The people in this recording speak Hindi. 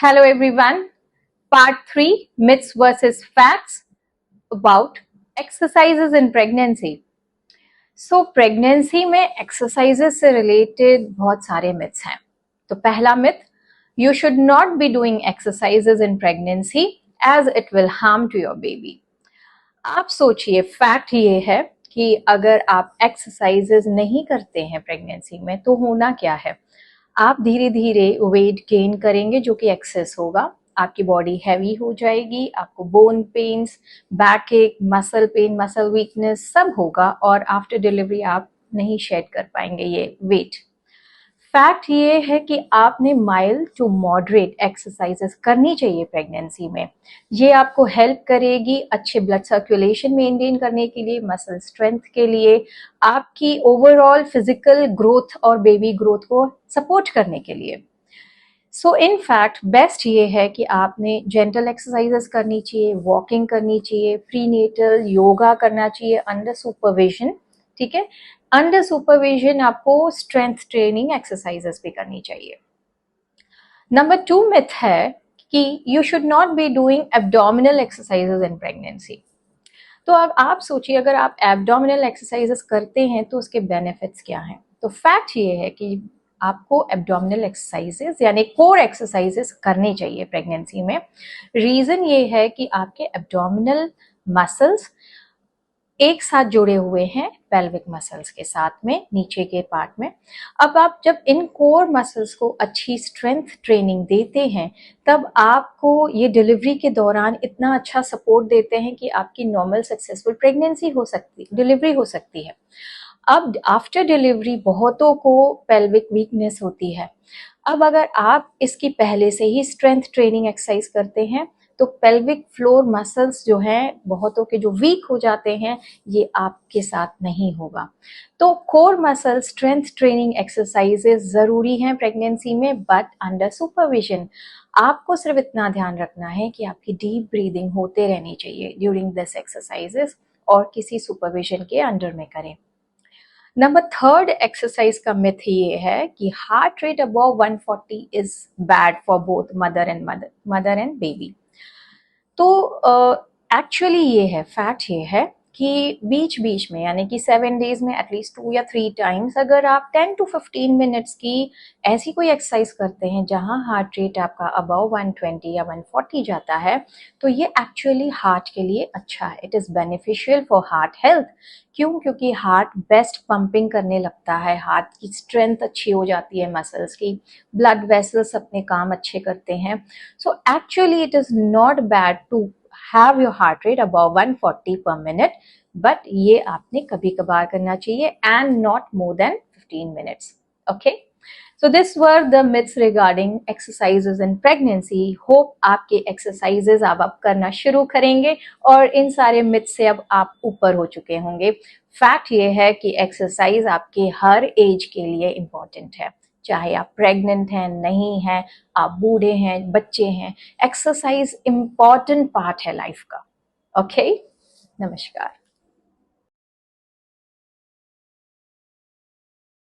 Hello everyone. Part 3 Myths versus Facts about exercises in pregnancy. So pregnancy में एक्सरसाइजेस से रिलेटेड बहुत सारे मिथ्स हैं. तो पहला myth, you should not be doing exercises in pregnancy as it will harm to your baby. आप सोचिए, फैक्ट ये है कि अगर आप एक्सरसाइजेस नहीं करते हैं प्रेगनेंसी में तो होना क्या है, आप धीरे धीरे वेट गेन करेंगे जो कि एक्सेस होगा, आपकी बॉडी हैवी हो जाएगी, आपको बोन पेन्स, बैक एक, मसल पेन, मसल वीकनेस सब होगा और आफ्टर डिलीवरी आप नहीं शेड कर पाएंगे ये वेट. फैक्ट ये है कि आपने माइल्ड टू मॉडरेट एक्सरसाइजेस करनी चाहिए प्रेगनेंसी में. ये आपको हेल्प करेगी अच्छे ब्लड सर्कुलेशन मेंटेन करने के लिए, मसल स्ट्रेंथ के लिए, आपकी ओवरऑल फिजिकल ग्रोथ और बेबी ग्रोथ को सपोर्ट करने के लिए. सो इन फैक्ट बेस्ट ये है कि आपने जेंटल एक्सरसाइजेस करनी चाहिए, वॉकिंग करनी चाहिए, प्रीनेटल योगा करना चाहिए अंडर सुपरविजन. ठीक है, अंडर सुपरविजन आपको स्ट्रेंथ ट्रेनिंग एक्सरसाइजेस भी करनी चाहिए. नंबर 2 मिथ है कि you should not be doing abdominal exercises in pregnancy. तो अब आप सोचिए, अगर आप एब्डोमिनल एक्सरसाइजेस करते हैं तो उसके बेनिफिट्स क्या हैं. तो फैक्ट ये है कि आपको एब्डोमिनल एक्सरसाइजेस यानी कोर एक्सरसाइजेस करनी चाहिए प्रेगनेंसी में. रीजन ये है कि आपके एब्डोमिनल मसल्स एक साथ जुड़े हुए हैं पेल्विक मसल्स के साथ में, नीचे के पार्ट में. अब आप जब इन कोर मसल्स को अच्छी स्ट्रेंथ ट्रेनिंग देते हैं तब आपको ये डिलीवरी के दौरान इतना अच्छा सपोर्ट देते हैं कि आपकी नॉर्मल सक्सेसफुल प्रेगनेंसी हो सकती, डिलीवरी हो सकती है. अब आफ्टर डिलीवरी बहुतों को पेल्विक वीकनेस होती है. अब अगर आप इसकी पहले से ही स्ट्रेंथ ट्रेनिंग एक्सरसाइज करते हैं तो पेल्विक फ्लोर मसल्स जो हैं बहुतों के जो वीक हो जाते हैं, ये आपके साथ नहीं होगा. तो core muscle strength training exercises जरूरी हैं प्रेगनेंसी में, बट अंडर सुपरविजन. आपको सिर्फ इतना ध्यान रखना है कि आपकी डीप ब्रीदिंग होते रहनी चाहिए ड्यूरिंग दिस एक्सरसाइजेस और किसी सुपरविजन के अंडर में करें. नंबर 3 एक्सरसाइज का मिथ ये है कि heart rate above 140 is bad for both mother and baby. तो एक्चुअली ये है, फैक्ट ये है कि बीच बीच में यानी कि 7 डेज में एटलीस्ट 2 या 3 टाइम्स अगर आप 10 to 15 मिनट्स की ऐसी कोई एक्सरसाइज करते हैं जहां हार्ट रेट आपका अबव 120 या 140 जाता है तो ये एक्चुअली हार्ट के लिए अच्छा है. It is beneficial for heart health. क्यों? क्योंकि हार्ट बेस्ट पंपिंग करने लगता है, हार्ट की स्ट्रेंथ अच्छी हो जाती है, मसल्स की, ब्लड वेसल्स अपने काम अच्छे करते हैं. So actually it is not bad to have your heart rate above 140 per minute, but ये आपने कभी कभार करना चाहिए and not more than 15 minutes. Okay, so this were the myths regarding exercises in pregnancy. Hope आपके exercises अब करना शुरू करेंगे और इन सारे myths से अब आप ऊपर हो चुके होंगे. फैक्ट ये है कि एक्सरसाइज आपके हर एज के लिए इम्पॉर्टेंट है, चाहे आप प्रेग्नेंट हैं, नहीं हैं, आप बूढ़े हैं, बच्चे हैं. एक्सरसाइज इम्पॉर्टेंट पार्ट है लाइफ का. ओके, नमस्कार.